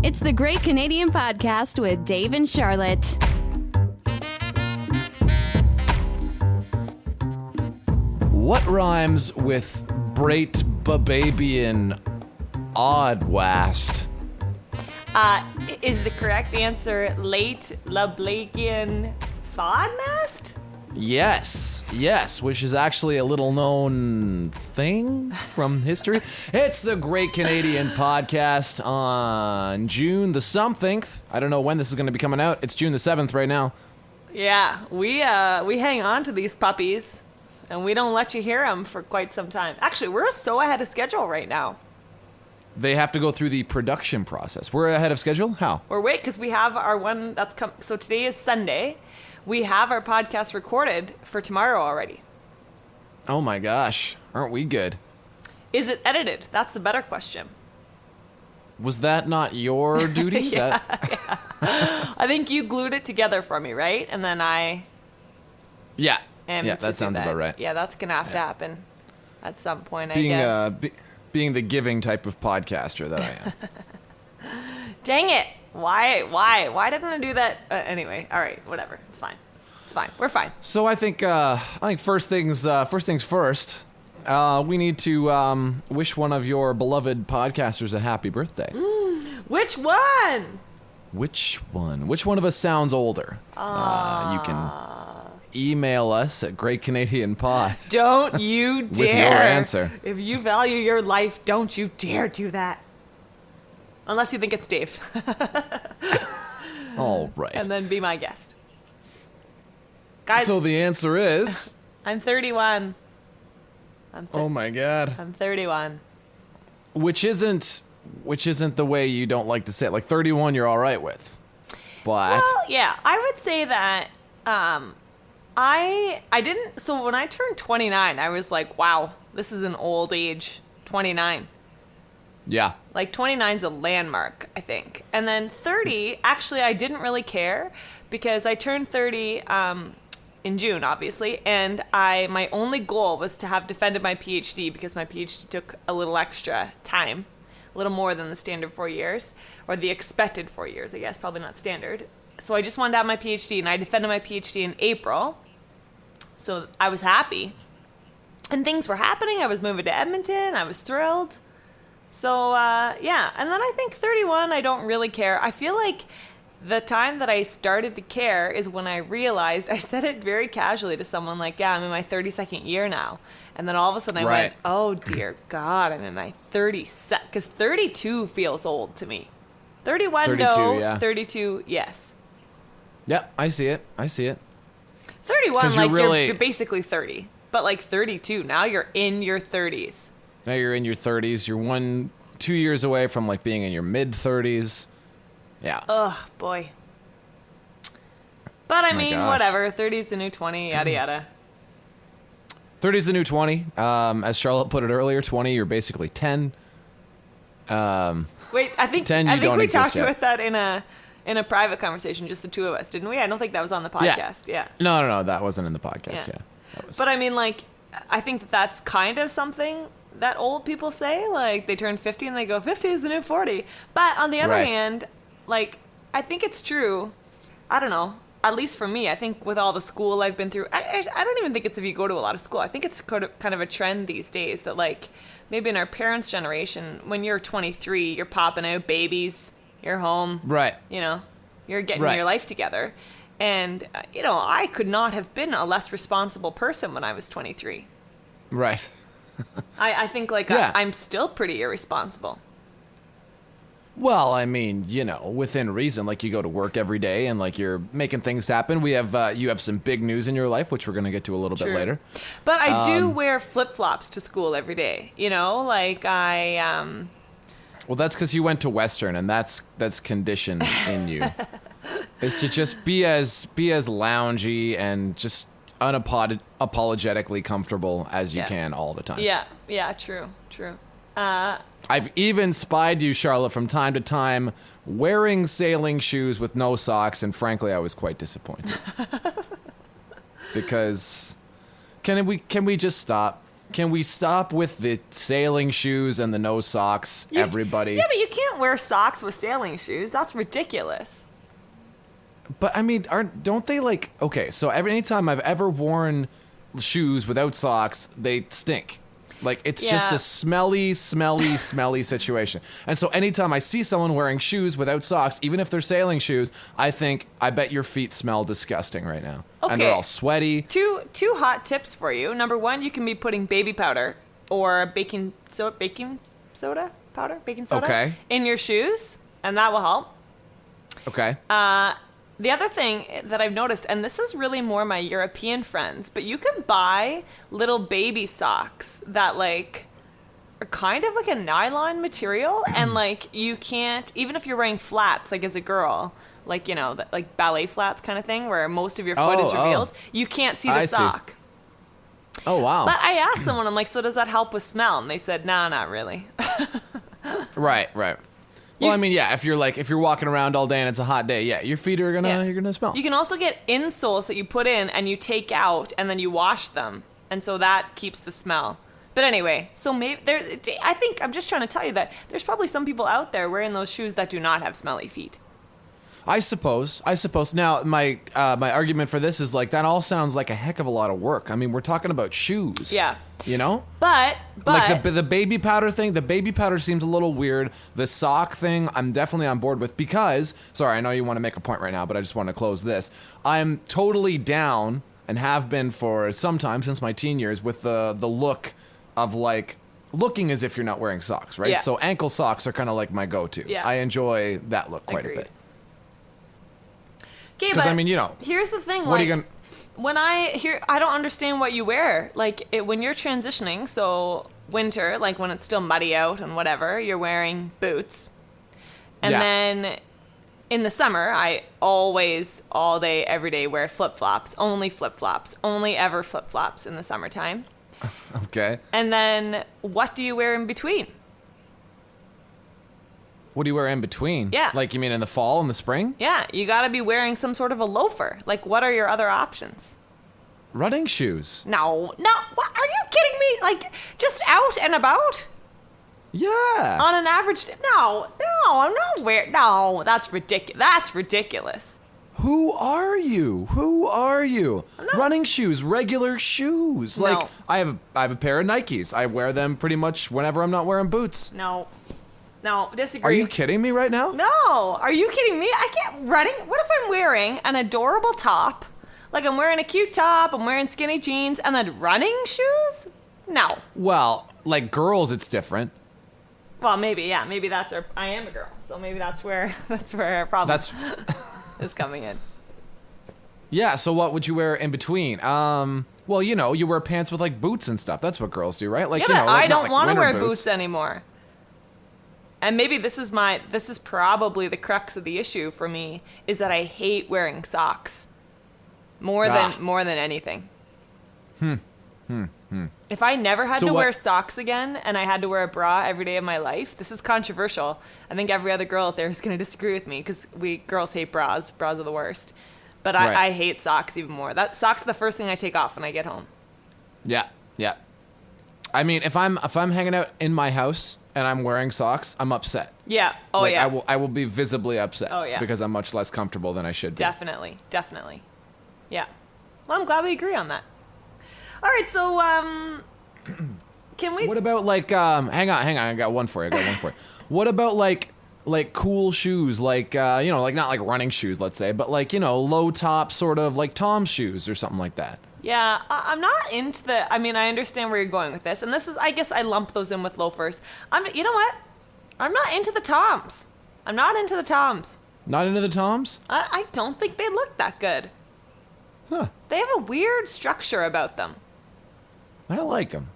It's the Great Canadian Podcast with Dave and Charlotte. What rhymes with Late Lablabian Bodmast? Is the correct answer Late Lablabian Bodmast? Yes, which is actually a little known thing from history. It's the Great Canadian Podcast on June the somethingth. I don't know when this is going to be coming out. It's June the 7th right now. Yeah, we hang on to these puppies, and we don't let you hear them for quite some time. Actually, we're so ahead of schedule right now. They have to go through the production process. We're ahead of schedule? How? Or wait, because we have our one that's come. So today is Sunday. We have our podcast recorded for tomorrow already. Oh my gosh, aren't we good? Is it edited? That's the better question. Was that not your duty? Yeah. I think you glued it together for me, right? And then I... Yeah, am yeah, to that sounds do about right. Yeah, that's going to have to happen at some point, I guess. Being the giving type of podcaster that I am. Dang it. Why didn't I do that? Anyway, all right, whatever. It's fine. We're fine. So I think first things first. We need to wish one of your beloved podcasters a happy birthday. Which one? Which one? Which one of us sounds older? You can email us at greatcanadianpod. Don't you dare. With your answer. If you value your life, don't you dare do that. Unless you think it's Dave. All right. And then be my guest. Guys, so the answer is... I'm 31. Oh my God. I'm 31. Which isn't the way you don't like to say it. Like 31 you're all right with. But... Well, yeah. I would say that I didn't... So when I turned 29, I was like, wow, this is an old age. 29. Yeah. Like 29 is a landmark, I think. And then 30, actually, I didn't really care because I turned 30 in June, obviously. And my only goal was to have defended my PhD because my PhD took a little extra time, a little more than the standard 4 years, or the expected 4 years, I guess, probably not standard. So I just wanted to have my PhD, and I defended my PhD in April. So I was happy. And things were happening. I was moving to Edmonton. I was thrilled. So, yeah. And then I think 31, I don't really care. I feel like the time that I started to care is when I realized, I said it very casually to someone like, yeah, I'm in my 32nd year now. And then all of a sudden I went, oh, dear God, I'm in my 32nd. Because 32 feels old to me. 31, 32, no. yeah. 32, yes. Yeah, I see it. 31, like, you're basically 30. But like 32, now you're in your 30s. Now you're in your 30s. You're 2 years away from like being in your mid 30s. Yeah. Ugh, boy. But I mean, gosh. whatever. 30's the new 20, yada yada. 30's the new 20. As Charlotte put it earlier, 20, you're basically 10. Wait, I think 10, we talked about that in a private conversation, just the two of us, didn't we? I don't think that was on the podcast. Yeah. No, that wasn't in the podcast. Yeah. That was... But I mean, like, I think that's kind of something that old people say. Like, they turn 50 and they go, 50 is the new 40. But on the other hand, like, I think it's true. I don't know. At least for me, I think with all the school I've been through, I don't even think it's if you go to a lot of school. I think it's kind of a trend these days that, like, maybe in our parents' generation, when you're 23, you're popping out babies, you're home. Right. You know, you're getting your life together. And, you know, I could not have been a less responsible person when I was 23. Right. I think, like, I'm still pretty irresponsible. Well, I mean, you know, within reason, like you go to work every day and like you're making things happen. You have some big news in your life, which we're going to get to a little bit later. But I do wear flip-flops to school every day, you know, like Well, that's because you went to Western, and that's conditioned in you. Is to just be as loungy and just unapologetically comfortable as you can all the time. Yeah, true. I've even spied you, Charlotte, from time to time wearing sailing shoes with no socks, and frankly, I was quite disappointed. Because can we just stop? Can we stop with the sailing shoes and the no socks, everybody? Yeah, but you can't wear socks with sailing shoes. That's ridiculous. But I mean, don't they like? Okay, so anytime I've ever worn shoes without socks, they stink. Like it's just a smelly situation. And so anytime I see someone wearing shoes without socks, even if they're sailing shoes, I think, I bet your feet smell disgusting right now. Okay. And they're all sweaty. Two hot tips for you. Number one, you can be putting baby powder or baking soda Okay. in your shoes, and that will help. Okay. The other thing that I've noticed, and this is really more my European friends, but you can buy little baby socks that like are kind of like a nylon material, and like you can't, even if you're wearing flats, like as a girl, like, you know, like ballet flats kind of thing, where most of your foot is revealed, you can't see the sock. Oh, wow. But I asked someone, I'm like, so does that help with smell? And they said, nah, not really. Right. Well, I mean, yeah, if you're walking around all day and it's a hot day, yeah, your feet are you're gonna smell. You can also get insoles that you put in and you take out and then you wash them, and so that keeps the smell. But anyway, so maybe I think I'm just trying to tell you that there's probably some people out there wearing those shoes that do not have smelly feet. I suppose. Now, my argument for this is like that all sounds like a heck of a lot of work. I mean, we're talking about shoes. Yeah. You know? But like the baby powder thing, the baby powder seems a little weird. The sock thing, I'm definitely on board with because, sorry, I know you want to make a point right now, but I just want to close this. I'm totally down and have been for some time since my teen years with the look of like looking as if you're not wearing socks, right? Yeah. So ankle socks are kind of like my go-to. Yeah. I enjoy that look quite Agreed. a bit. Okay, Because but I mean, you know, here's the thing. what like, are you gonna? when I don't understand what you wear. Like when you're transitioning, so winter, like when it's still muddy out and whatever, you're wearing boots. And then in the summer, I always, all day, every day, wear flip-flops. Only flip-flops. Only ever flip-flops in the summertime. Okay. And then what do you wear in between? What do you wear in between? Yeah. Like you mean in the fall and the spring? Yeah, you got to be wearing some sort of a loafer. Like, what are your other options? Running shoes. No. What, are you kidding me? Like, just out and about? Yeah. On an average day? No, I'm not wearing. No, that's ridiculous. That's ridiculous. Who are you? Running shoes, regular shoes. No. Like I have a pair of Nikes. I wear them pretty much whenever I'm not wearing boots. No, disagree. Are you kidding me right now? No, are you kidding me? I can't running. What if I'm wearing an adorable top? Like I'm wearing a cute top, I'm wearing skinny jeans, and then running shoes? No. Well, like girls, it's different. Well, maybe that's our. I am a girl, so maybe that's where our problem is coming in. Yeah. So what would you wear in between? Well, you know, you wear pants with like boots and stuff. That's what girls do, right? Like, Yeah, you know, but like, I don't want to wear winter boots anymore. And maybe this is probably the crux of the issue for me is that I hate wearing socks more than anything. If I never had to wear socks again and I had to wear a bra every day of my life, this is controversial. I think every other girl out there is going to disagree with me because girls hate bras. Bras are the worst. But Right. I hate socks even more. That socks are the first thing I take off when I get home. Yeah. I mean, if I'm hanging out in my house and I'm wearing socks, I'm upset. Yeah. Oh, like, yeah. I will be visibly upset. Oh, yeah. Because I'm much less comfortable than I should be. Definitely. Yeah. Well, I'm glad we agree on that. All right, so can we? What about like hang on, I got one for you. What about like cool shoes, like you know, like not like running shoes, let's say, but like, you know, low top sort of like Tom's shoes or something like that. Yeah, I'm not into the. I mean, I understand where you're going with this, and this is, I guess, I lump those in with loafers. You know what? I'm not into the Toms. Not into the Toms? I don't think they look that good. Huh. They have a weird structure about them. I like them.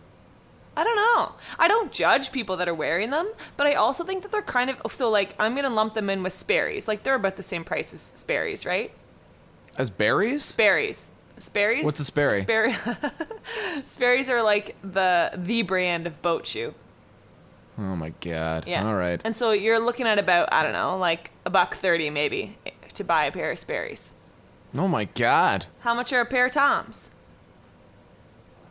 I don't know. I don't judge people that are wearing them, but I also think that they're kind of, so like, I'm going to lump them in with Sperry's. Like, they're about the same price as Sperry's, right? As berries? Sperry's. What's a Sperry? Sperry's are like the brand of boat shoe. Oh my God. Yeah. All right. And so you're looking at about, I don't know, like $1.30 maybe to buy a pair of Sperry's. Oh my God. How much are a pair of Toms?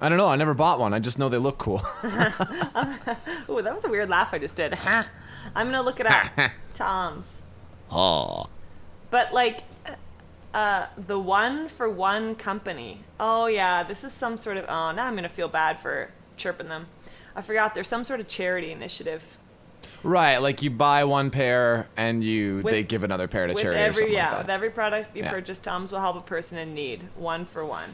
I don't know. I never bought one. I just know they look cool. Ooh, that was a weird laugh I just did. I'm gonna look it up. Toms. Oh. But like, the one for one company. Oh yeah, this is some sort of. Oh, now I'm gonna feel bad for chirping them. I forgot there's some sort of charity initiative. Right, like you buy one pair and they give another pair to charity or something like that. With every product you purchase, Toms will help a person in need, one for one.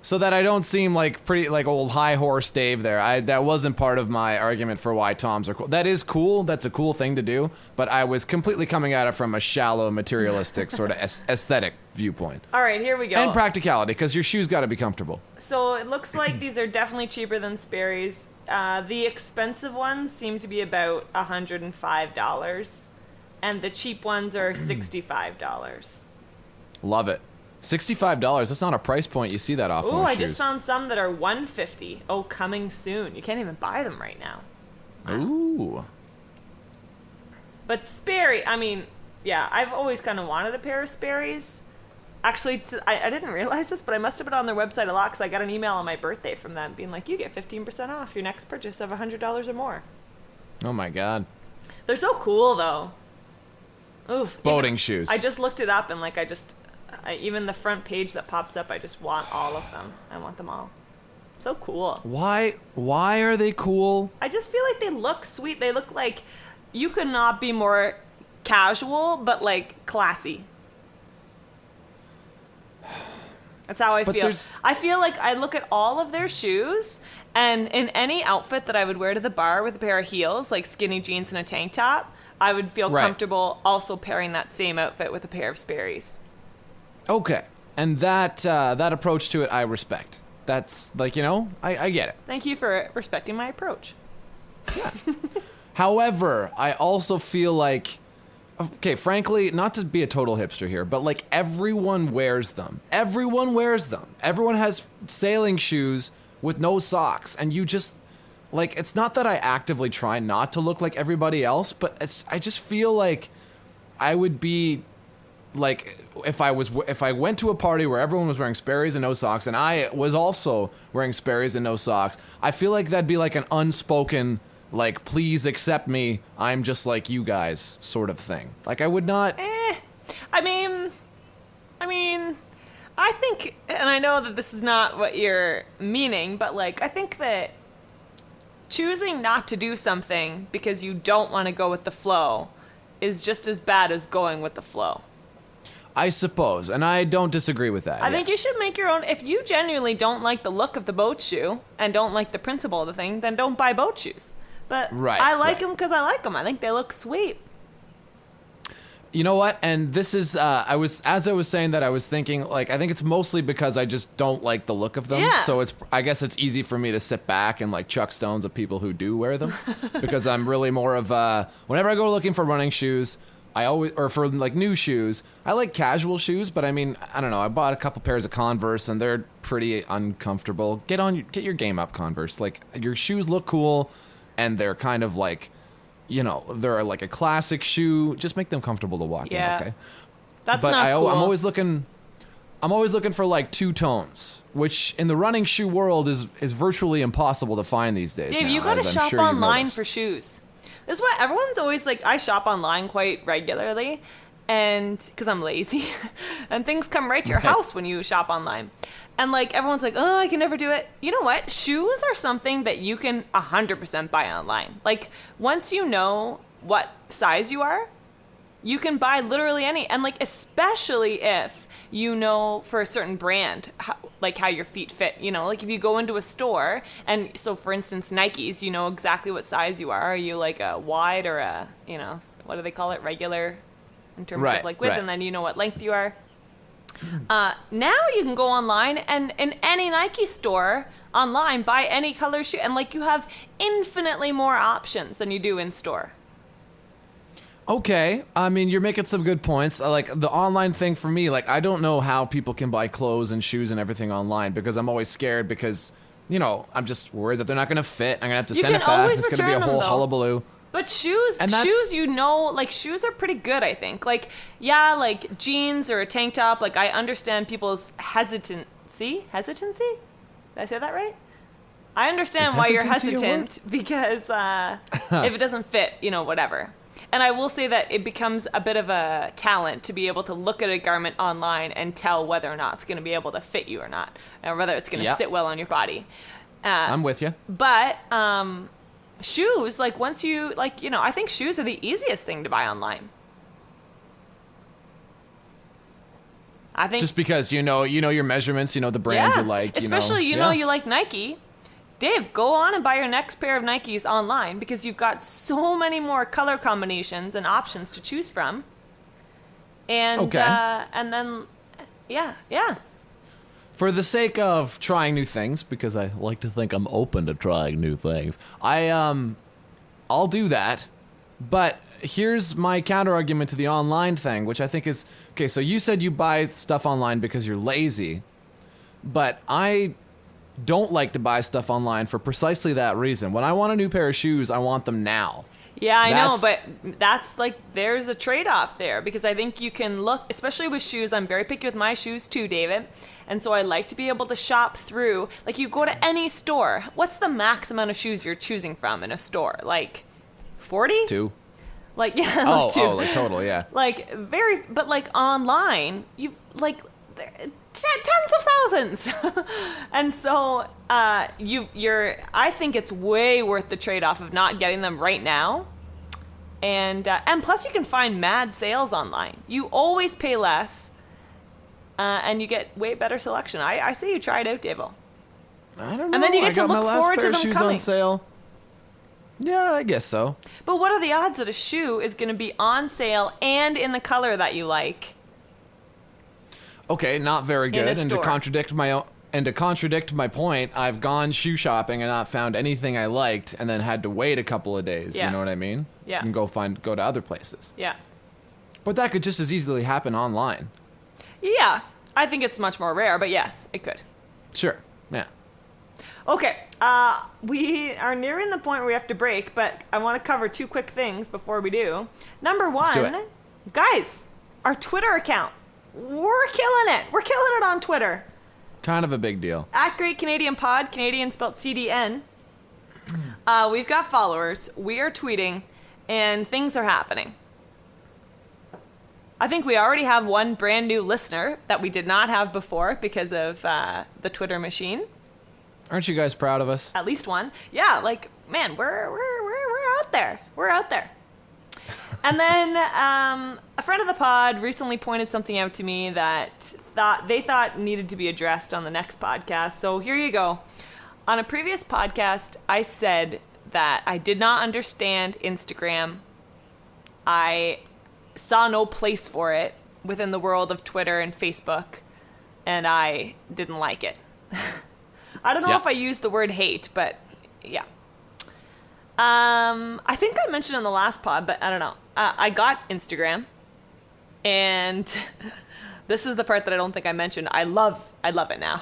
So that I don't seem like pretty like old high horse Dave there. That wasn't part of my argument for why Toms are cool. That is cool. That's a cool thing to do. But I was completely coming at it from a shallow, materialistic sort of aesthetic viewpoint. All right, here we go. And practicality, because your shoes got to be comfortable. So it looks like these are definitely cheaper than Sperry's. The expensive ones seem to be about $105, and the cheap ones are $65. Love it. $65. That's not a price point you see that often. Ooh, with I shoes. just found some that are $150. Oh, coming soon. You can't even buy them right now. Ooh. But Sperry, I mean, yeah, I've always kind of wanted a pair of Sperry's. Actually, I didn't realize this, but I must have been on their website a lot because I got an email on my birthday from them being like, you get 15% off your next purchase of $100 or more. Oh my God. They're so cool, though. Oof. Boating shoes. I just looked it up and like even the front page that pops up, I just want all of them. I want them all. So cool. Why are they cool? I just feel like they look sweet. They look like you could not be more casual, but like classy. That's how I feel. I feel like I look at all of their shoes, and in any outfit that I would wear to the bar with a pair of heels, like skinny jeans and a tank top, I would feel comfortable also pairing that same outfit with a pair of Sperry's. Okay. And that approach to it, I respect. That's like, I get it. Thank you for respecting my approach. Yeah. However, I also feel like, okay, frankly, not to be a total hipster here, but like everyone wears them. Everyone wears them. Everyone has sailing shoes with no socks. And you just, like, it's not that I actively try not to look like everybody else, but I just feel like I would be, like, if I went to a party where everyone was wearing Sperry's and no socks, and I was also wearing Sperry's and no socks, I feel like that'd be like an unspoken, like, please accept me, I'm just like you guys sort of thing. Like, I would not... I mean, I think, and I know that this is not what you're meaning, but like, I think that choosing not to do something because you don't want to go with the flow is just as bad as going with the flow. I suppose, and I don't disagree with that. I think you should make your own. If you genuinely don't like the look of the boat shoe and don't like the principle of the thing, then don't buy boat shoes. But I like them because I like them. I think they look sweet. You know what? And this is, as I was saying that, I was thinking, like, I think it's mostly because I just don't like the look of them. Yeah. So I guess it's easy for me to sit back and, like, chuck stones at people who do wear them. Because I'm really more of, whenever I go looking for running shoes, or for, like, new shoes, I like casual shoes, but I mean, I don't know, I bought a couple pairs of Converse, and they're pretty uncomfortable. Get your game up, Converse. Like, your shoes look cool, and they're kind of like, they're like a classic shoe. Just make them comfortable to walk in, okay? That's not cool. I'm always looking for like two tones, which in the running shoe world is virtually impossible to find these days. Dave, now, you gotta shop sure online for shoes. This is why everyone's always like, I shop online quite regularly, and because I'm lazy, and things come right to your house when you shop online. And like everyone's like, oh, I can never do it. You know what? Shoes are something that you can 100% buy online. Like once you know what size you are, you can buy literally any. And like especially if you know for a certain brand how your feet fit. Like if you go into a store and so for instance Nikes, you know exactly what size you are. Are you like a wide or a what do they call it, regular in terms of like width, and then you know what length you are. Now you can go online and in any Nike store online buy any color shoe, and like you have infinitely more options than you do in store. Okay, I mean, you're making some good points. Like the online thing for me, like I don't know how people can buy clothes and shoes and everything online because I'm always scared because I'm just worried that they're not going to fit. I'm going to have to send it back. It's going to be a whole hullabaloo. But shoes, shoes are pretty good, I think. Like, yeah, like jeans or a tank top, like I understand people's hesitancy? Did I say that right? I understand Is why you're hesitancy a word? hesitant because if it doesn't fit, whatever. And I will say that it becomes a bit of a talent to be able to look at a garment online and tell whether or not it's going to be able to fit you or not, or whether it's going to sit well on your body. I'm with you. But shoes, like once you, I think shoes are the easiest thing to buy online. I think Just because you know your measurements, you know the brand you like. Especially, you like Nike. Dave, go on and buy your next pair of Nikes online because you've got so many more color combinations and options to choose from. And and then, yeah. For the sake of trying new things, because I like to think I'm open to trying new things, I'll do that. But here's my counter argument to the online thing, which I think is okay. So you said you buy stuff online because you're lazy, but I don't like to buy stuff online for precisely that reason. When I want a new pair of shoes, I want them now. Yeah, I know, but that's there's a trade-off there because I think you can look, especially with shoes. I'm very picky with my shoes too, David. And so I like to be able to shop through. Like you go to any store. What's the max amount of shoes you're choosing from in a store? Like 40? 2. Like, yeah. Oh, 2. like total, yeah. But online, you've tens of thousands. And so I think it's way worth the trade-off of not getting them right now. And plus you can find mad sales online. You always pay less and you get way better selection. I say you try it out, Davo. I don't know. And then you get to look forward to them shoes coming. On sale. Yeah, I guess so. But what are the odds that a shoe is going to be on sale and in the color that you like? Okay, not very In a good. And to store. contradict my point, I've gone shoe shopping and not found anything I liked, and then had to wait a couple of days. Yeah. You know what I mean? Yeah. And go to other places. Yeah. But that could just as easily happen online. Yeah. I think it's much more rare, but yes, it could. Sure. Yeah. Okay, we are nearing the point where we have to break, but I want to cover 2 quick things before we do. Number Let's do 1, it. guys, our Twitter account. We're killing it. We're killing it on Twitter. Kind of a big deal. At Great Canadian Pod, Canadian spelled CDN. We've got followers. We are tweeting, and things are happening. I think we already have one brand new listener that we did not have before because of the Twitter machine. Aren't you guys proud of us? At least one. Yeah, man, we're out there. We're out there. And then a friend of the pod recently pointed something out to me that they thought needed to be addressed on the next podcast. So here you go. On a previous podcast, I said that I did not understand Instagram. I saw no place for it within the world of Twitter and Facebook, and I didn't like it. I don't know if I used the word hate, but yeah. I think I mentioned in the last pod, but I don't know. I got Instagram, and this is the part that I don't think I mentioned. I love it now.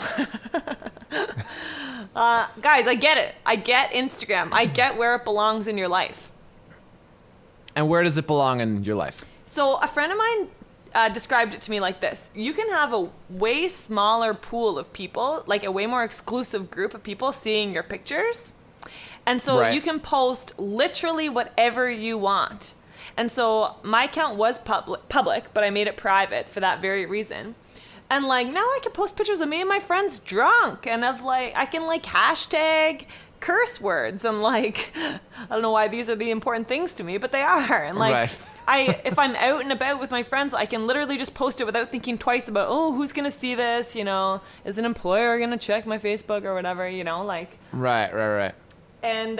Guys, I get it. I get Instagram. I get where it belongs in your life. And where does it belong in your life? So a friend of mine described it to me like this. You can have a way smaller pool of people, like a way more exclusive group of people seeing your pictures. And so you can post literally whatever you want. And so my account was public, but I made it private for that very reason. And now I can post pictures of me and my friends drunk, and I can hashtag curse words, and I don't know why these are the important things to me, but they are. And if I'm out and about with my friends, I can literally just post it without thinking twice about, who's gonna see this, is an employer gonna check my Facebook or whatever, Right. And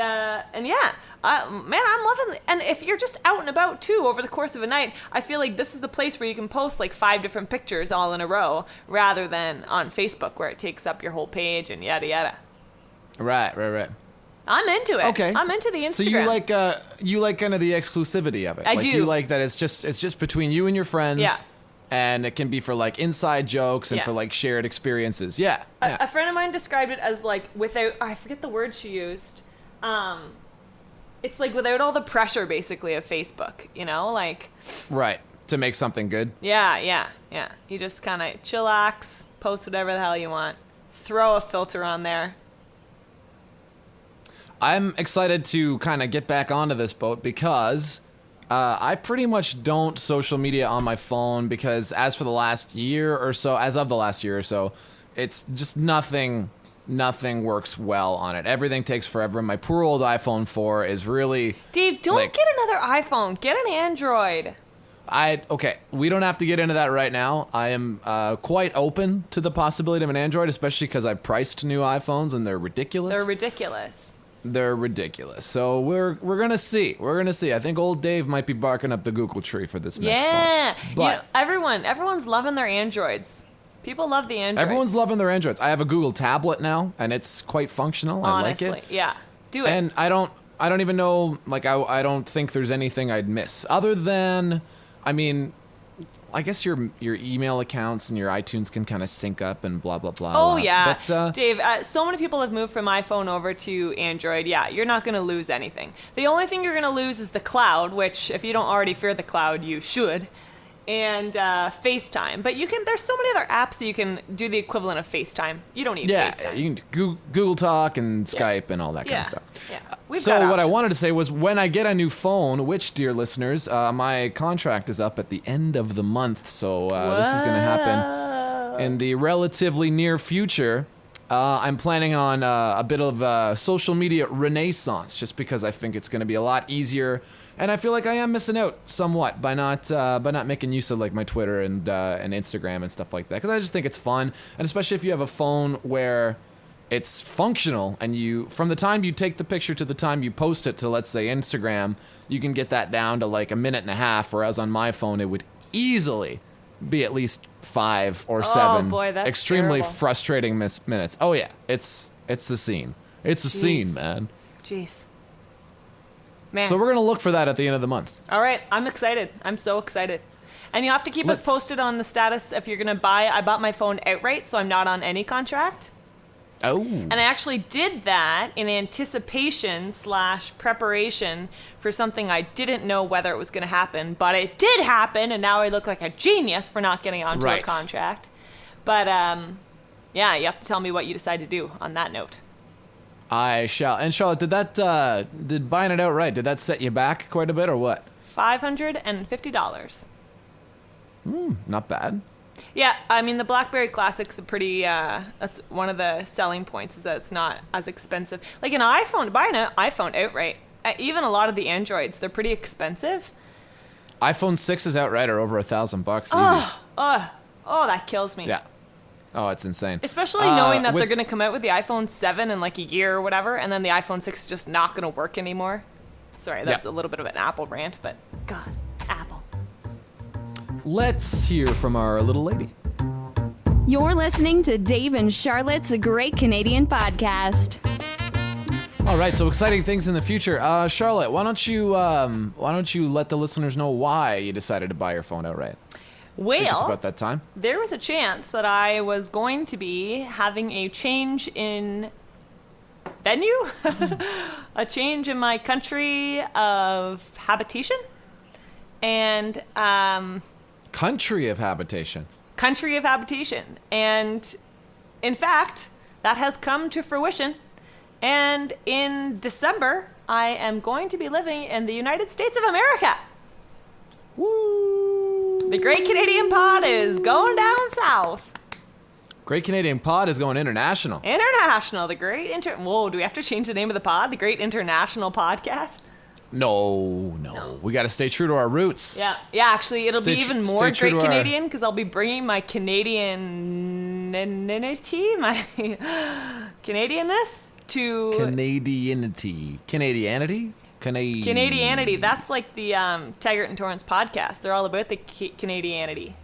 yeah, man, I'm loving it. And if you're just out and about too over the course of a night, I feel like this is the place where you can post 5 different pictures all in a row, rather than on Facebook where it takes up your whole page and yada yada. Right. I'm into it. Okay. I'm into the Instagram. So you like kind of the exclusivity of it. I do. You like that it's just between you and your friends. Yeah. And it can be for inside jokes and for shared experiences. Yeah. A friend of mine described it as without, I forget the word she used. It's without all the pressure basically of Facebook, Right. To make something good. Yeah. You just kind of chillax, post whatever the hell you want, throw a filter on there. I'm excited to kind of get back onto this boat because I pretty much don't social media on my phone because as of the last year or so, it's just nothing works well on it. Everything takes forever. My poor old iPhone 4 is really... Dave, don't get another iPhone. Get an Android. Okay, we don't have to get into that right now. I am quite open to the possibility of an Android, especially because I priced new iPhones and they're ridiculous. They're ridiculous. So we're gonna see. I think old Dave might be barking up the Google tree for this next phone. Yeah. But Everyone's loving their Androids. People love the Android. Everyone's loving their Androids. I have a Google tablet now, and it's quite functional. Honestly, I like it. Yeah. Do it. And I don't even know. Like I don't think there's anything I'd miss other than, I mean, I guess your email accounts and your iTunes can kind of sync up and blah blah blah. Oh yeah, but, Dave. So many people have moved from iPhone over to Android. Yeah, you're not going to lose anything. The only thing you're going to lose is the cloud, which if you don't already fear the cloud, you should. And FaceTime. But there's so many other apps that you can do the equivalent of FaceTime. You don't need FaceTime. Yeah, you can do Google Talk and Skype and all that kind of stuff. Yeah. So what I wanted to say was when I get a new phone, which, dear listeners, my contract is up at the end of the month. So this is going to happen in the relatively near future. I'm planning on a bit of a social media renaissance just because I think it's going to be a lot easier. And I feel like I am missing out somewhat by not making use of like my Twitter and Instagram and stuff like that. Because I just think it's fun. And especially if you have a phone where it's functional and from the time you take the picture to the time you post it to, let's say, Instagram, you can get that down to like a minute and a half. Whereas on my phone, it would easily be at least 5 or 7 that's extremely terrible. frustrating minutes. Oh yeah, it's a scene. It's a scene, man. Jeez. Man. So we're gonna look for that at the end of the month. All right, I'm excited. I'm so excited. And you have to keep us posted on the status if you're gonna buy. I bought my phone outright, so I'm not on any contract. Oh. And I actually did that in anticipation / preparation for something I didn't know whether it was going to happen, but it did happen, and now I look like a genius for not getting onto a contract. But, yeah, you have to tell me what you decide to do on that note. I shall. And Charlotte, did buying it outright, did that set you back quite a bit or what? $550. Not bad. Yeah, I mean, the BlackBerry Classic's a pretty, that's one of the selling points is that it's not as expensive. Like buying an iPhone outright, even a lot of the Androids, they're pretty expensive. iPhone 6s outright are over $1,000 easy. Oh, that kills me. Yeah. Oh, it's insane. Especially knowing that they're going to come out with the iPhone 7 in like a year or whatever, and then the iPhone 6 is just not going to work anymore. Sorry, that was a little bit of an Apple rant, but God, Apple. Let's hear from our little lady. You're listening to Dave and Charlotte's Great Canadian Podcast. All right, so exciting things in the future. Charlotte, why don't you let the listeners know why you decided to buy your phone outright? Well, I think it's about that time. There was a chance that I was going to be having a change in venue, a change in my country of habitation, and Country of habitation. And in fact, that has come to fruition. And in December, I am going to be living in the United States of America. Woo! The Great Canadian Pod is going down south. Great Canadian Pod is going international. The Great Whoa, do we have to change the name of the pod? The Great International Podcast? No. We got to stay true to our roots. Yeah, actually, it'll be even more stay true Great to our- Canadian because I'll be bringing my Canadianity, my Canadianness to... Canadianity? Canadianity. That's like the Taggart and Torrance podcast. They're all about the Canadianity.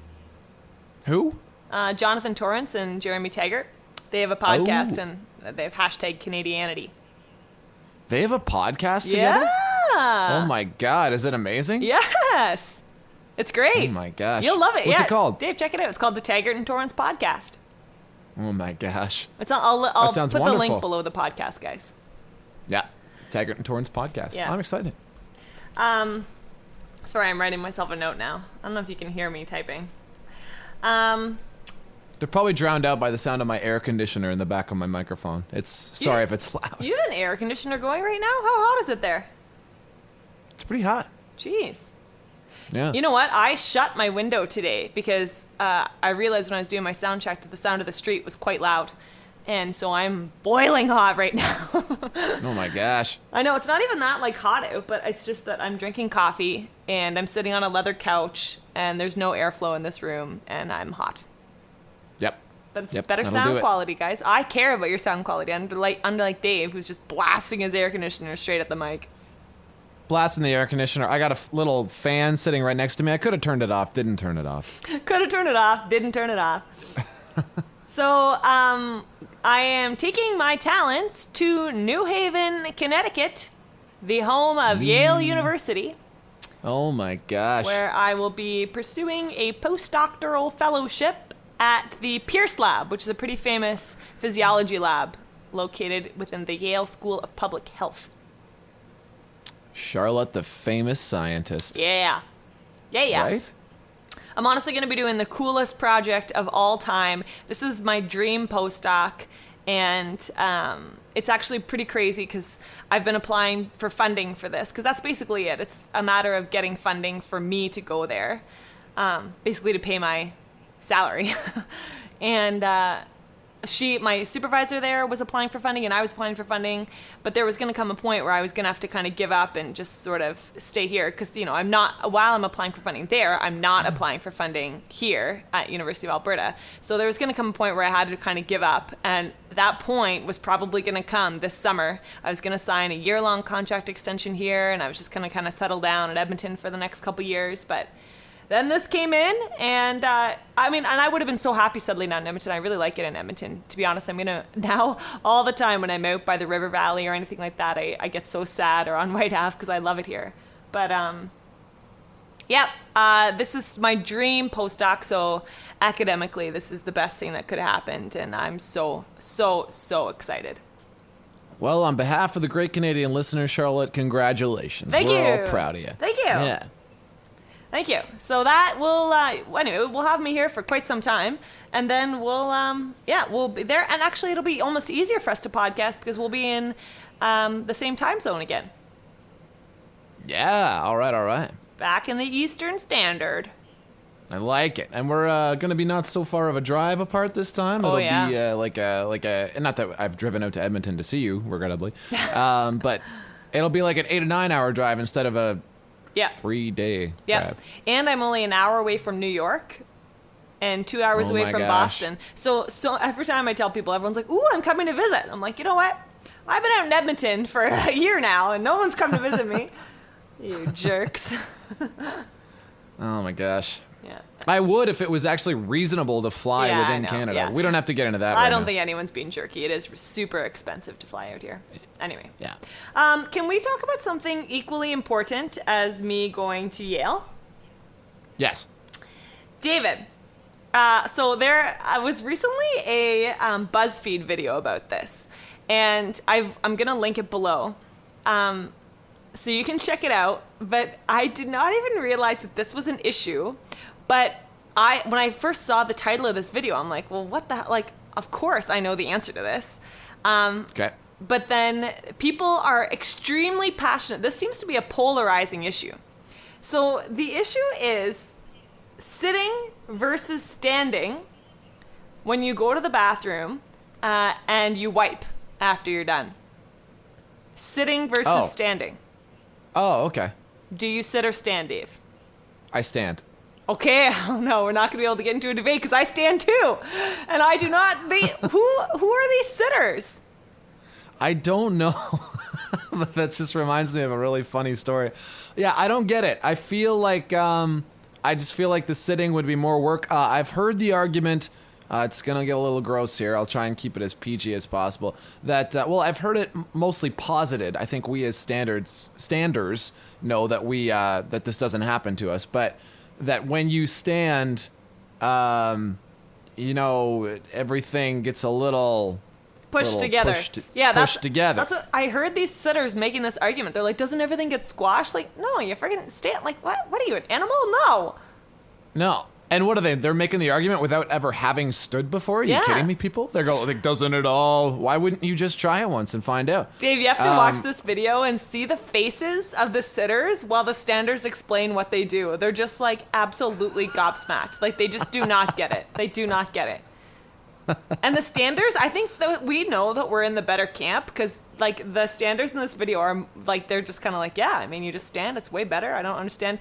Who? Jonathan Torrance and Jeremy Taggart. They have a podcast and they have hashtag Canadianity. They have a podcast together? Yeah. Oh my God, is it amazing? Yes. It's great. Oh my gosh. You'll love it. What's it called? Dave, check it out. It's called the Taggart and Torrance podcast. Oh my gosh. It's I'll That sounds put wonderful. the link below the podcast, guys. Yeah. Taggart and Torrance podcast. Yeah. I'm excited. Sorry, I'm writing myself a note now. I don't know if you can hear me typing. They're probably drowned out by the sound of my air conditioner in the back of my microphone. Sorry if it's loud. You have an air conditioner going right now? How hot is it there? It's pretty hot. Jeez. Yeah. You know what? I shut my window today because I realized when I was doing my sound check that the sound of the street was quite loud. And so I'm boiling hot right now. Oh my gosh. I know, it's not even that like hot out, but it's just that I'm drinking coffee and I'm sitting on a leather couch and there's no airflow in this room and I'm hot. Yep. But it's Yep, better that'll do sound it. quality, guys. I care about your sound quality, unlike Dave, who's just blasting his air conditioner straight at the mic. Blasting the air conditioner. I got a little fan sitting right next to me. I could have turned it off. Didn't turn it off. Could have turned it off, didn't turn it off. So, I am taking my talents to New Haven, Connecticut, the home of Yale University, Oh my gosh. where I will be pursuing a postdoctoral fellowship at the Pierce Lab, which is a pretty famous physiology lab located within the Yale School of Public Health. Charlotte, the famous scientist. Yeah. Yeah. Right? I'm honestly going to be doing the coolest project of all time. This is my dream postdoc, and it's actually pretty crazy because I've been applying for funding for this, because that's basically it. It's a matter of getting funding for me to go there, basically to pay my salary. And my supervisor there was applying for funding and I was applying for funding, but there was going to come a point where I was going to have to kind of give up and just sort of stay here because, while I'm applying for funding there, I'm not applying for funding here at University of Alberta. So there was going to come a point where I had to kind of give up, and that point was probably going to come this summer. I was going to sign a year-long contract extension here, and I was just going to kind of settle down at Edmonton for the next couple years, but then this came in, and I would have been so happy settling down in Edmonton. I really like it in Edmonton. To be honest, I'm going to, now, all the time when I'm out by the river valley or anything like that, I get so sad, or on White Ave, because I love it here. But, this is my dream postdoc, so academically, this is the best thing that could have happened, and I'm so, so, so excited. Well, on behalf of the great Canadian listeners, Charlotte, congratulations. Thank We're you. all proud of you. Thank you. Yeah. Thank you. So that will, anyway, we'll have me here for quite some time, and then we'll be there. And actually, it'll be almost easier for us to podcast because we'll be in the same time zone again. Yeah, all right. Back in the Eastern Standard. I like it. And we're going to be not so far of a drive apart this time. Oh, It'll yeah. be like a, not that I've driven out to Edmonton to see you, regrettably, but it'll be like an 8 or 9 hour drive instead of a 3-day drive. And I'm only an hour away from New York and 2 hours Oh away my from gosh. Boston. So every time I tell people, everyone's like, ooh, I'm coming to visit. I'm like, you know what? I've been out in Edmonton for a year now, and no one's come to visit me. You jerks. Oh my gosh. Yeah. I would if it was actually reasonable to fly Yeah, I within know, Canada. yeah. We don't have to get into that I right don't now. think anyone's being jerky. It is super expensive to fly out here. Anyway. Yeah. Can we talk about something equally important as me going to Yale? Yes. David. So there was recently a BuzzFeed video about this, and I'm going to link it below. So you can check it out, but I did not even realize that this was an issue. But when I first saw the title of this video, I'm like, well, what the hell? Like, of course I know the answer to this. Okay. But then people are extremely passionate. This seems to be a polarizing issue. So the issue is sitting versus standing when you go to the bathroom and you wipe after you're done. Sitting versus standing. Oh, okay. Do you sit or stand, Dave? I stand. Okay, oh no, we're not going to be able to get into a debate because I stand too. And I do not, who are these sitters? I don't know. But that just reminds me of a really funny story. Yeah, I don't get it. I feel like, I just feel like the sitting would be more work. I've heard the argument, it's going to get a little gross here. I'll try and keep it as PG as possible. That, I've heard it mostly posited. I think we as standers know that that this doesn't happen to us. But that when you stand, everything gets a little Pushed together. Pushed together. That's what I heard these sitters making this argument. They're like, doesn't everything get squashed? Like, no, you freaking stand. Like, what are you, an animal? No. No. And what are they? They're making the argument without ever having stood before? Are you kidding me, people? They're going, like, doesn't it all? Why wouldn't you just try it once and find out? Dave, you have to watch this video and see the faces of the sitters while the standers explain what they do. They're just like absolutely gobsmacked. Like they just do not get it. They do not get it. And the standers, I think that we know that we're in the better camp because like the standers in this video are like, they're just kind of like, yeah, I mean, you just stand. It's way better. I don't understand.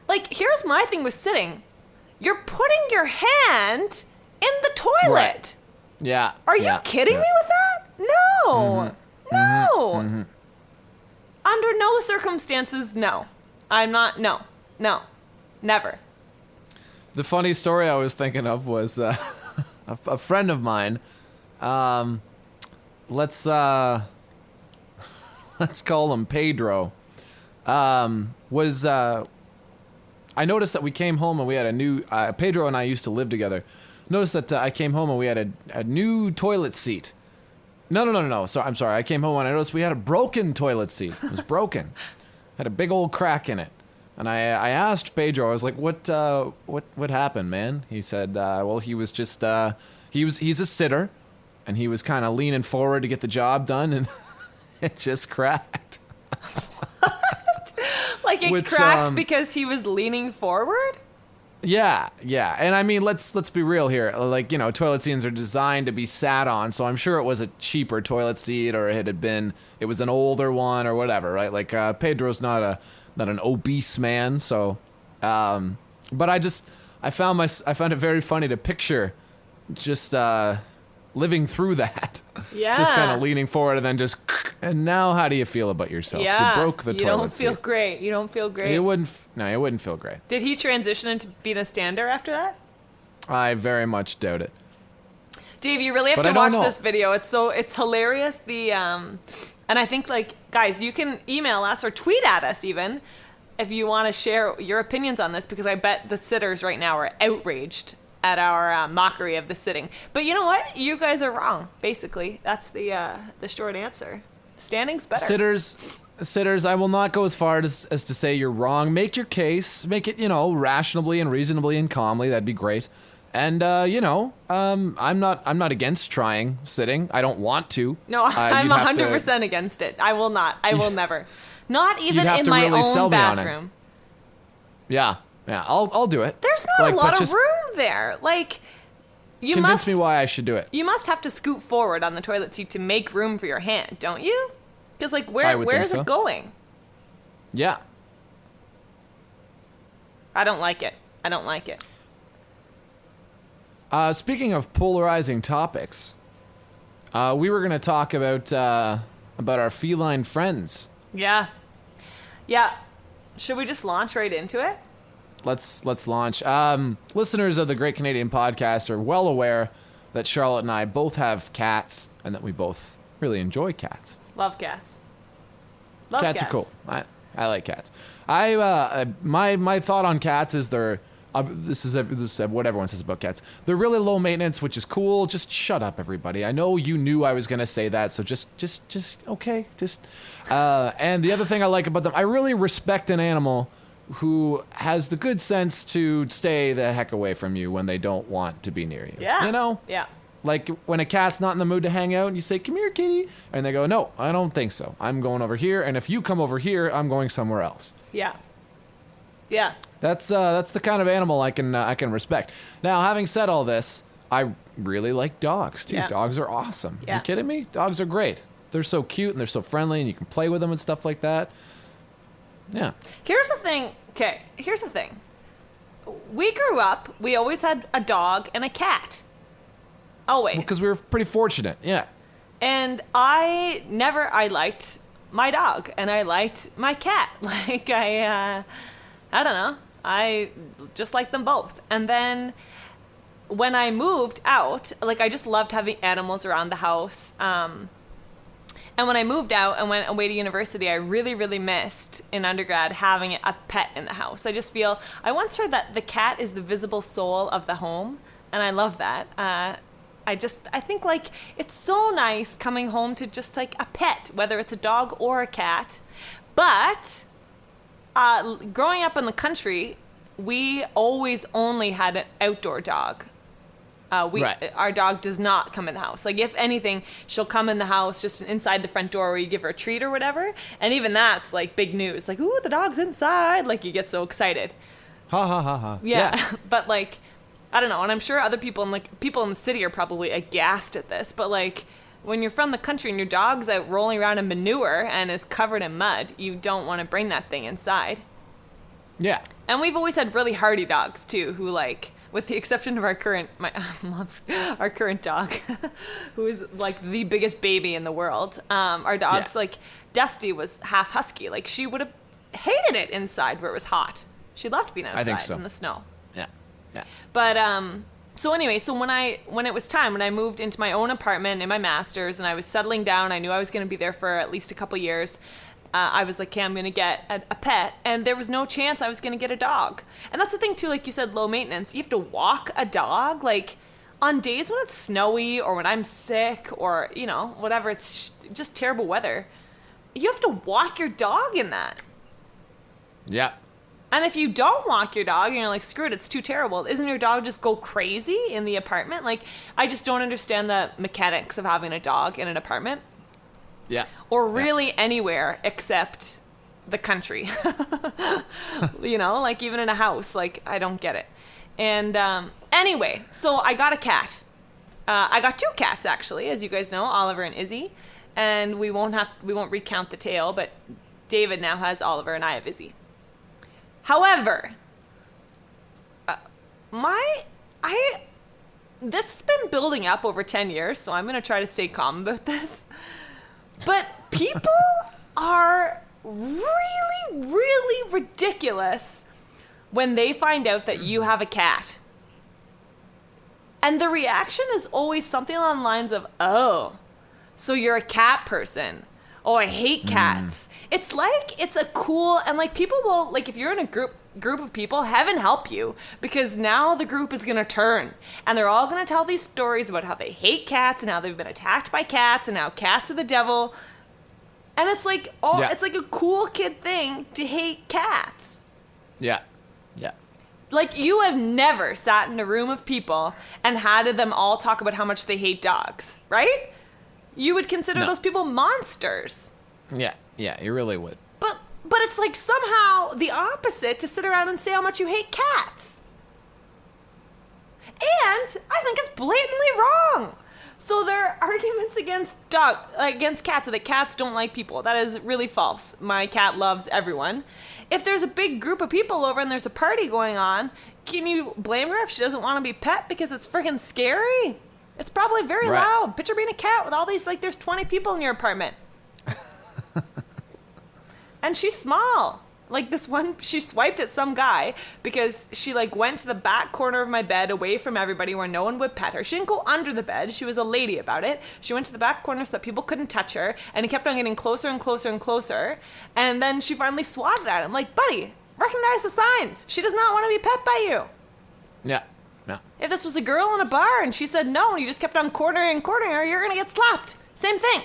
Like, here's my thing with sitting. You're putting your hand in the toilet. Right. Yeah. Are you kidding me with that? No. No. Under no circumstances, no. I'm not, no. Never. The funny story I was thinking of was a friend of mine. Let's call him Pedro. I noticed that we came home and we had a new... Pedro and I used to live together. Noticed that I came home and we had a new toilet seat. No. So I'm sorry. I came home and I noticed we had a broken toilet seat. It was broken. Had a big old crack in it. And I asked Pedro, I was like, what happened, man? He said, well, he was just... he's a sitter. And he was kind of leaning forward to get the job done. And it just cracked. Like it cracked because he was leaning forward? Yeah. And I mean, let's be real here. Like, you know, toilet seats are designed to be sat on, so I'm sure it was a cheaper toilet seat or it was an older one or whatever, right? Like Pedro's not an obese man, so but I found it very funny to picture just living through that. Yeah. Just kind of leaning forward and then just... And now how do you feel about yourself? Yeah. You broke the toilet seat. You don't feel great. It wouldn't feel great. Did he transition into being a stander after that? I very much doubt it. Dave, you really have to watch this video. It's hilarious. And I think, like, guys, you can email us or tweet at us even if you want to share your opinions on this, because I bet the sitters right now are outraged at our mockery of the sitting. But you know what? You guys are wrong. Basically, that's the short answer. Standing's better. Sitters, I will not go as far as to say you're wrong. Make your case. Make it, rationally and reasonably and calmly. That'd be great. And, I'm not against trying sitting. I don't want to. No, I'm 100% against it. I will not. I will never. Not even in my own bathroom. Yeah, I'll do it. There's not a lot of room there. Like, convince me why I should do it. You must have to scoot forward on the toilet seat to make room for your hand, don't you? Because, like, where's it going? Yeah. I don't like it. Speaking of polarizing topics, we were going to talk about our feline friends. Yeah. Should we just launch right into it? Let's launch. Listeners of the Great Canadian Podcast are well aware that Charlotte and I both have cats and that we both really enjoy cats. Love cats. Cats are cool. I like cats. My thought on cats is they're this is what everyone says about cats. They're really low maintenance, which is cool. Just shut up, everybody. I know you knew I was gonna say that, so just okay. And the other thing I like about them, I really respect an animal who has the good sense to stay the heck away from you when they don't want to be near you. Yeah. Yeah. Like when a cat's not in the mood to hang out and you say, "Come here, kitty," and they go, "No, I don't think so. I'm going over here, and if you come over here, I'm going somewhere else." Yeah. That's the kind of animal I can respect. Now, having said all this, I really like dogs too. Yeah. Dogs are awesome. Yeah. Are you kidding me? Dogs are great. They're so cute and they're so friendly, and you can play with them and stuff like that. Yeah. Here's the thing. We grew up, we always had a dog and a cat. Always. Because we were pretty fortunate, yeah. And I liked my dog and I liked my cat. Like, I don't know. I just liked them both. And then when I moved out, like, I just loved having animals around the house. And when I moved out and went away to university, I really, really missed in undergrad having a pet in the house. I once heard that the cat is the visible soul of the home, and I love that. I think, like, it's so nice coming home to just, like, a pet, whether it's a dog or a cat. But growing up in the country, we always only had an outdoor dog. Our dog does not come in the house. Like, if anything, she'll come in the house just inside the front door where you give her a treat or whatever. And even that's like big news. Like, ooh, the dog's inside. Like, you get so excited. Ha ha ha ha. Yeah. But like, I don't know. And I'm sure other people people in the city are probably aghast at this. But like, when you're from the country and your dog's out rolling around in manure and is covered in mud, you don't want to bring that thing inside. Yeah. And we've always had really hardy dogs too, who like, with the exception of our current dog, who is like the biggest baby in the world. Our dog's like, Dusty was half husky. Like, she would have hated it inside where it was hot. She loved being outside in the snow. Yeah. Yeah. But so anyway, so when it was time, when I moved into my own apartment in my master's and I was settling down, I knew I was going to be there for at least a couple years. I was like, okay, I'm going to get a pet. And there was no chance I was going to get a dog. And that's the thing, too, like you said, low maintenance. You have to walk a dog. Like, on days when it's snowy or when I'm sick or, you know, whatever, it's just terrible weather. You have to walk your dog in that. Yeah. And if you don't walk your dog and you're like, screw it, it's too terrible, isn't your dog just go crazy in the apartment? Like, I just don't understand the mechanics of having a dog in an apartment. Yeah. Or really anywhere except the country. You know, like even in a house, like I don't get it. And anyway, so I got a cat. I got 2 cats actually, as you guys know, Oliver and Izzy. And we won't recount the tale, but David now has Oliver and I have Izzy. However, this has been building up over 10 years, so I'm going to try to stay calm about this. But people are really, really ridiculous when they find out that you have a cat. And the reaction is always something along the lines of, oh, so you're a cat person. Oh, I hate cats. It's like, it's a cool, and like people will, like if you're in a group of people, heaven help you, because now the group is going to turn. And they're all going to tell these stories about how they hate cats and how they've been attacked by cats and how cats are the devil. And it's like, it's like a cool kid thing to hate cats. Yeah. Yeah. Like, you have never sat in a room of people and had them all talk about how much they hate dogs, right? You would consider those people monsters. Yeah, yeah, you really would. But it's like somehow the opposite to sit around and say how much you hate cats. And I think it's blatantly wrong. So there are arguments against cats, so that cats don't like people. That is really false. My cat loves everyone. If there's a big group of people over and there's a party going on, can you blame her if she doesn't want to be pet because it's freaking scary? It's probably very loud. Picture being a cat with all these, like, there's 20 people in your apartment. And she's small. Like, this one, she swiped at some guy because she, like, went to the back corner of my bed away from everybody where no one would pet her. She didn't go under the bed. She was a lady about it. She went to the back corner so that people couldn't touch her, and he kept on getting closer and closer and closer. And then she finally swatted at him. Like, buddy, recognize the signs. She does not want to be pet by you. Yeah. No. If this was a girl in a bar and she said no and you just kept on cornering her, you're going to get slapped. Same thing.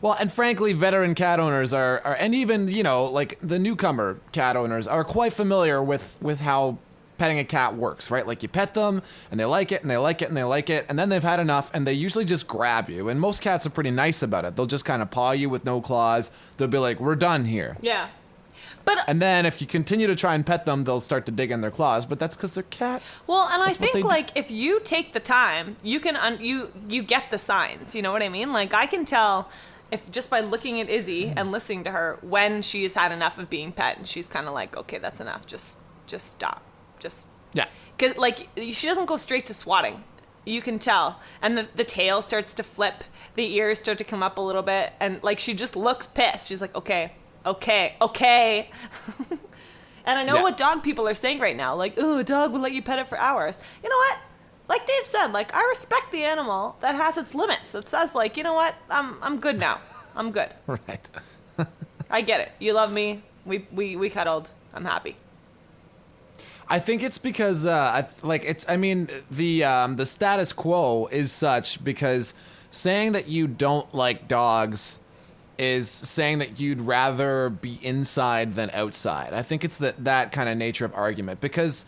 Well, and frankly, veteran cat owners are, and even, you know, like the newcomer cat owners are quite familiar with how petting a cat works, right? Like, you pet them and they like it and they like it and they like it, and then they've had enough and they usually just grab you. And most cats are pretty nice about it. They'll just kind of paw you with no claws. They'll be like, we're done here. Yeah. And then if you continue to try and pet them, they'll start to dig in their claws, but that's because they're cats. Well, and I think, like, if you take the time, you can you get the signs, you know what I mean? Like, I can tell if just by looking at Izzy and listening to her when she's had enough of being pet and she's kind of like, okay, that's enough, just stop. Yeah. Because, like, she doesn't go straight to swatting. You can tell. And the tail starts to flip, the ears start to come up a little bit, and, like, she just looks pissed. She's like, okay. And I know what dog people are saying right now, like, oh, a dog will let you pet it for hours. You know what? Like Dave said, like, I respect the animal that has its limits. It says, like, you know what? I'm good now. I'm good. Right. I get it. You love me. We cuddled. I'm happy. I think it's because, the status quo is such because saying that you don't like dogs is saying that you'd rather be inside than outside. I think it's that kind of nature of argument, because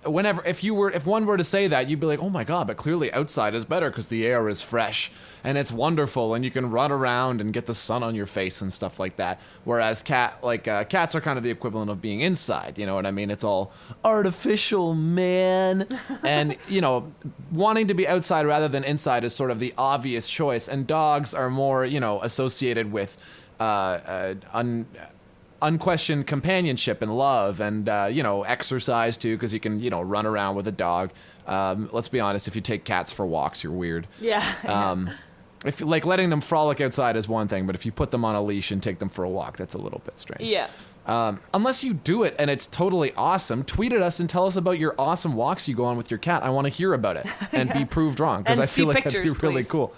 if one were to say that, you'd be like, oh my God, but clearly outside is better because the air is fresh and it's wonderful and you can run around and get the sun on your face and stuff like that. Whereas cats are kind of the equivalent of being inside. You know what I mean? It's all artificial, man. And, wanting to be outside rather than inside is sort of the obvious choice. And dogs are more, associated with unquestioned companionship and love and, exercise too, because you can, run around with a dog. Let's be honest, if you take cats for walks, you're weird. Yeah. If letting them frolic outside is one thing, but if you put them on a leash and take them for a walk, that's a little bit strange. Yeah. Unless you do it and it's totally awesome, tweet at us and tell us about your awesome walks you go on with your cat. I want to hear about it and be proved wrong, because I feel like that'd be really cool.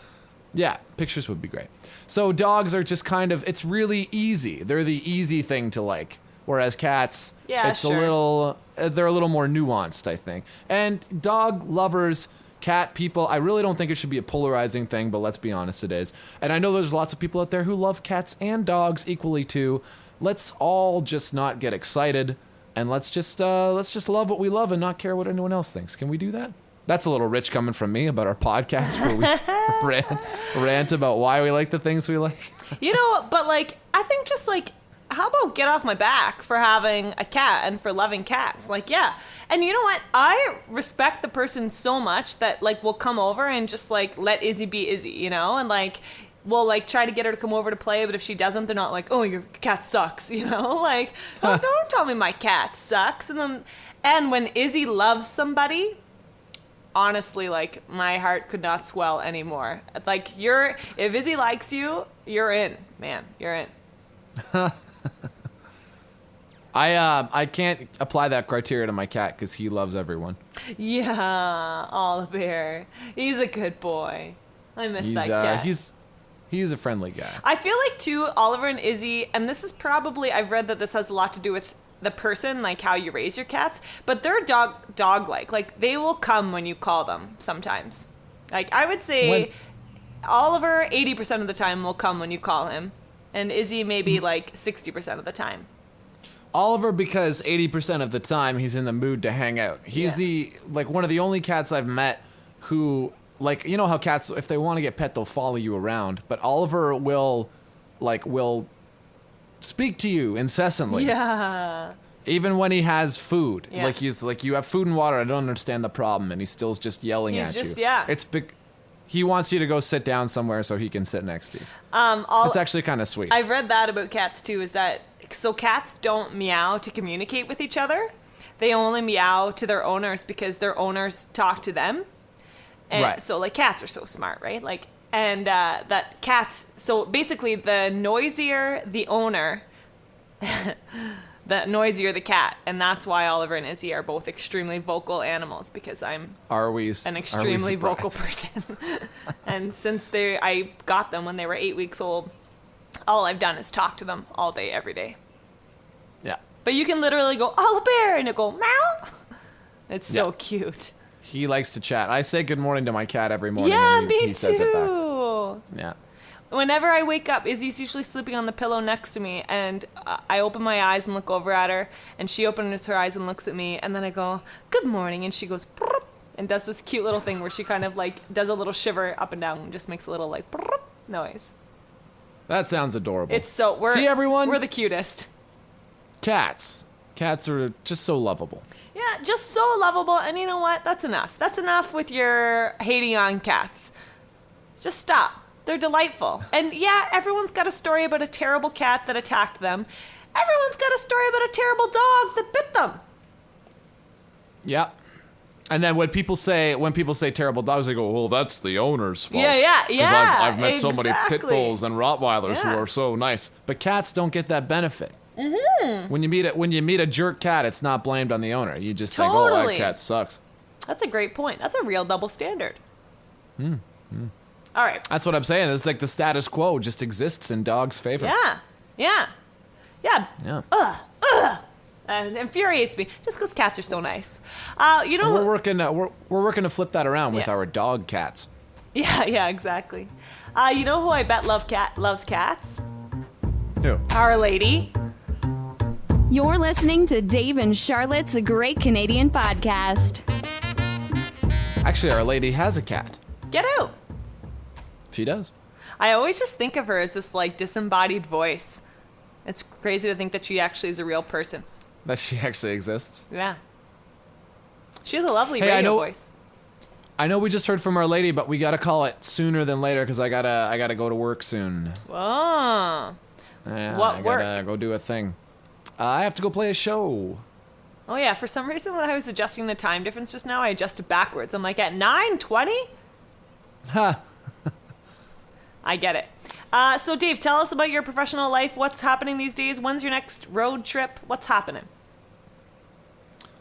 Yeah, pictures would be great. So dogs are just it's really easy. They're the easy thing to like. Whereas cats, they're a little more nuanced, I think. And dog lovers, cat people, I really don't think it should be a polarizing thing, but let's be honest, it is. And I know there's lots of people out there who love cats and dogs equally too. Let's all just not get excited, and let's just love what we love and not care what anyone else thinks. Can we do that? That's a little rich coming from me about our podcast where we rant about why we like the things we like. But I think just how about get off my back for having a cat and for loving cats? Yeah. And you know what? I respect the person so much that will come over and just let Izzy be Izzy, and we'll try to get her to come over to play, but if she doesn't, they're not oh, your cat sucks, oh, don't tell me my cat sucks. And when Izzy loves somebody, honestly, my heart could not swell anymore. If Izzy likes you, you're in, man. You're in. I can't apply that criteria to my cat because he loves everyone. Yeah, Oliver. He's a good boy. I miss that cat. He's a friendly guy. I feel too, Oliver and Izzy, and this is probably, I've read that this has a lot to do with the person, how you raise your cats, but they're dog-like. They will come when you call them sometimes. I would say Oliver 80% of the time will come when you call him, and Izzy maybe 60% of the time. Oliver, because 80% of the time he's in the mood to hang out. He's one of the only cats I've met who, how cats, if they want to get pet, they'll follow you around, but Oliver will speak to you incessantly. Yeah. Even when he has food. Yeah. He's you have food and water, I don't understand the problem, and he's still just yelling at you. Yeah. He wants you to go sit down somewhere so he can sit next to you. It's actually kind of sweet. I've read that about cats too, is that cats don't meow to communicate with each other. They only meow to their owners because their owners talk to them. And right. So cats are so smart, right? That cats, so basically the noisier the owner, the noisier the cat. And that's why Oliver and Izzy are both extremely vocal animals, because I'm an extremely vocal person. And since I got them when they were 8 weeks old, all I've done is talk to them all day, every day. Yeah. But you can literally go, Oliver, and it'll go, meow. It's so cute. He likes to chat. I say good morning to my cat every morning. Yeah, and me he too. Says it back. Yeah. Whenever I wake up, Izzy's usually sleeping on the pillow next to me, and I open my eyes and look over at her, and she opens her eyes and looks at me, and then I go, good morning, and she goes, brrr, and does this cute little thing where she kind of does a little shiver up and down and just makes a little brrr noise. That sounds adorable. See, everyone? We're the cutest. Cats are just so lovable. Yeah, just so lovable, and you know what? That's enough. That's enough with your hating on cats. Just stop. They're delightful. And yeah, everyone's got a story about a terrible cat that attacked them. Everyone's got a story about a terrible dog that bit them. Yeah. And then when people say terrible dogs, they go, well, that's the owner's fault. Yeah. Because I've met so many pit bulls and Rottweilers who are so nice. But cats don't get that benefit. Mm-hmm. When you meet a jerk cat, it's not blamed on the owner. You just think, oh, that cat sucks. That's a great point. That's a real double standard. All right. That's what I'm saying. It's the status quo just exists in dogs' favor. Yeah. Ugh. And it infuriates me just because cats are so nice. We're working to flip that around with our dog cats. Yeah, exactly. You know who I bet loves cats? Who? Our Lady. You're listening to Dave and Charlotte's Great Canadian Podcast. Actually, Our Lady has a cat. Get out. She does. I always just think of her as this like disembodied voice. It's crazy to think that she actually is a real person. That she actually exists. Yeah. She has a lovely Hey, radio voice. I know we just heard from Our Lady, but we gotta call it sooner than later because I gotta go to work soon. Whoa. Yeah, What I work? gotta go do a thing. I have to go play a show. Oh yeah, for some reason when I was adjusting the time difference just now, I adjusted backwards. I'm like at 9:20? Ha! I get it. So Dave, tell us about your professional life. What's happening these days? When's your next road trip? What's happening?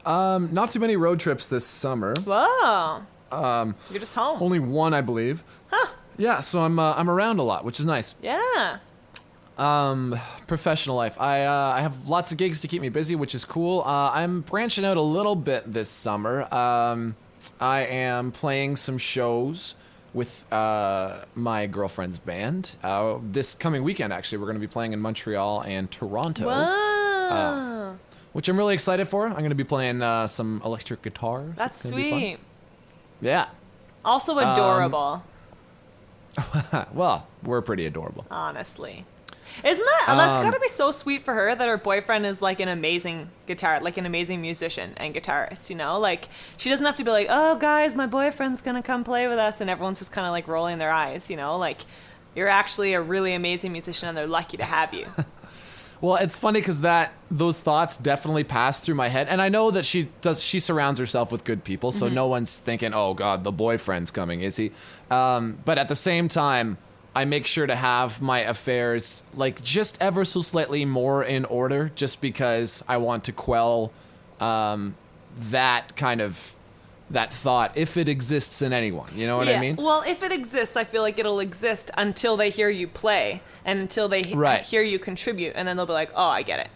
Not too many road trips this summer. Whoa. You're just home. Only one, I believe. Huh. Yeah, so I'm around a lot, which is nice. Yeah. Professional life. I have lots of gigs to keep me busy, which is cool. I'm branching out a little bit this summer. I am playing some shows with my girlfriend's band. This coming weekend, actually, we're going to be playing in Montreal and Toronto. Wow. Which I'm really excited for. I'm going to be playing some electric guitar. So That's it's gonna be fun. sweet. Yeah. Also adorable. Well, we're pretty adorable. Honestly. Isn't that's gotta be so sweet for her that her boyfriend is like an amazing musician and guitarist, you know? Like, she doesn't have to be like, oh, guys, my boyfriend's gonna come play with us, and everyone's just kind of like rolling their eyes, you know? Like, you're actually a really amazing musician, and they're lucky to have you. Well, it's funny because those thoughts definitely pass through my head, and I know that she surrounds herself with good people, so no one's thinking, oh God, the boyfriend's coming, is he? But at the same time, I make sure to have my affairs like just ever so slightly more in order, just because I want to quell that thought if it exists in anyone. You know what I mean? Well, if it exists, I feel like it'll exist until they hear you play and until they hear you contribute, and then they'll be like, oh, I get it.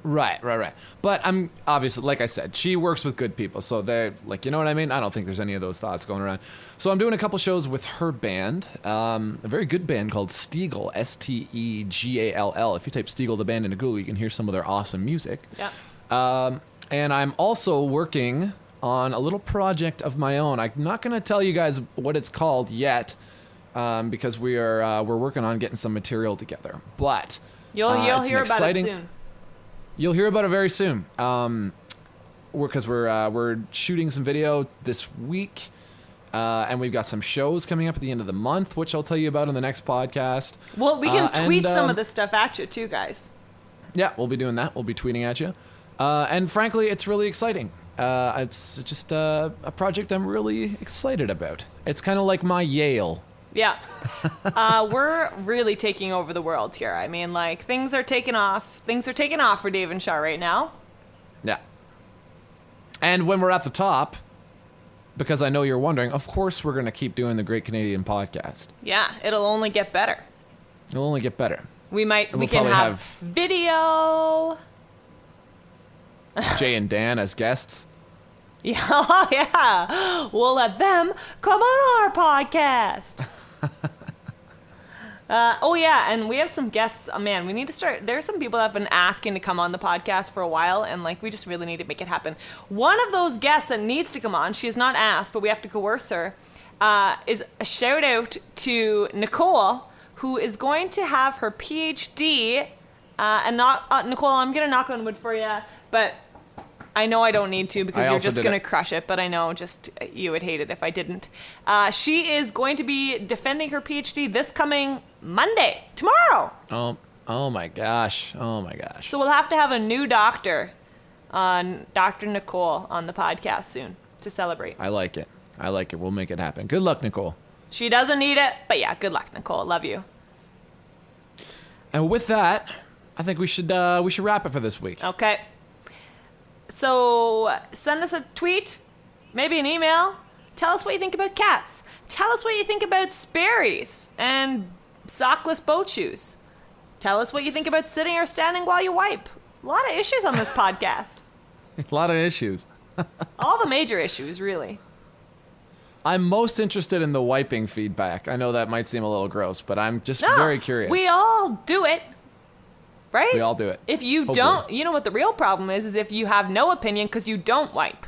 Right. But I'm obviously, like I said, she works with good people, so they're like, you know what I mean? I don't think there's any of those thoughts going around. So I'm doing a couple shows with her band, a very good band called Steagle, Stegall. If you type Steagle the band into Google, you can hear some of their awesome music. Yeah. And I'm also working on a little project of my own. I'm not going to tell you guys what it's called yet, because we're working on getting some material together. But you'll hear about it soon. You'll hear about it very soon. Because we're shooting some video this week, and we've got some shows coming up at the end of the month, which I'll tell you about in the next podcast. Well, we can tweet some of this stuff at you too, guys. Yeah, we'll be doing that. We'll be tweeting at you. And frankly, it's really exciting. It's just a project I'm really excited about. It's kind of like my Yale. Yeah. We're really taking over the world here. I mean, like, things are taking off. Things are taking off for Dave and Shar right now. Yeah. And when we're at the top, because I know you're wondering, of course we're going to keep doing the Great Canadian Podcast. Yeah, it'll only get better. It'll only get better. We can have video. Jay and Dan as guests. Yeah, yeah. We'll let them come on our podcast. Oh, yeah, and we have some guests. Oh, man, we need to start. There's some people that have been asking to come on the podcast for a while, and, like, we just really need to make it happen. One of those guests that needs to come on, she has not asked, but we have to coerce her, is a shout-out to Nicole, who is going to have her PhD. And Nicole, I'm going to knock on wood for you, but I know I don't need to because you're just going to crush it, but I know just you would hate it if I didn't. She is going to be defending her PhD this coming Monday, tomorrow. Oh my gosh. So we'll have to have a new doctor, Dr. Nicole, on the podcast soon to celebrate. I like it. We'll make it happen. Good luck, Nicole. She doesn't need it, but yeah, good luck, Nicole. Love you. And with that, I think we should wrap it for this week. Okay. So send us a tweet, maybe an email. Tell us what you think about cats. Tell us what you think about Sperry's and sockless boat shoes. Tell us what you think about sitting or standing while you wipe. A lot of issues on this podcast. A lot of issues. All the major issues, really. I'm most interested in the wiping feedback. I know that might seem a little gross, but I'm just very curious. We all do it. Right? We all do it. If you Hopefully. don't, you know what the real problem is if you have no opinion because you don't wipe.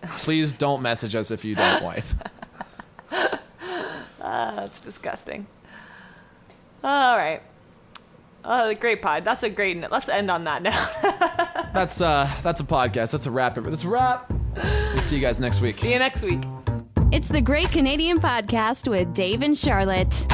Please don't message us if you don't wipe. That's disgusting. All right. Great pod. That's a great. Let's end on that now. That's a podcast. That's a wrap. That's a wrap. We'll see you guys next week. See you next week. It's the Great Canadian Podcast with Dave and Charlotte.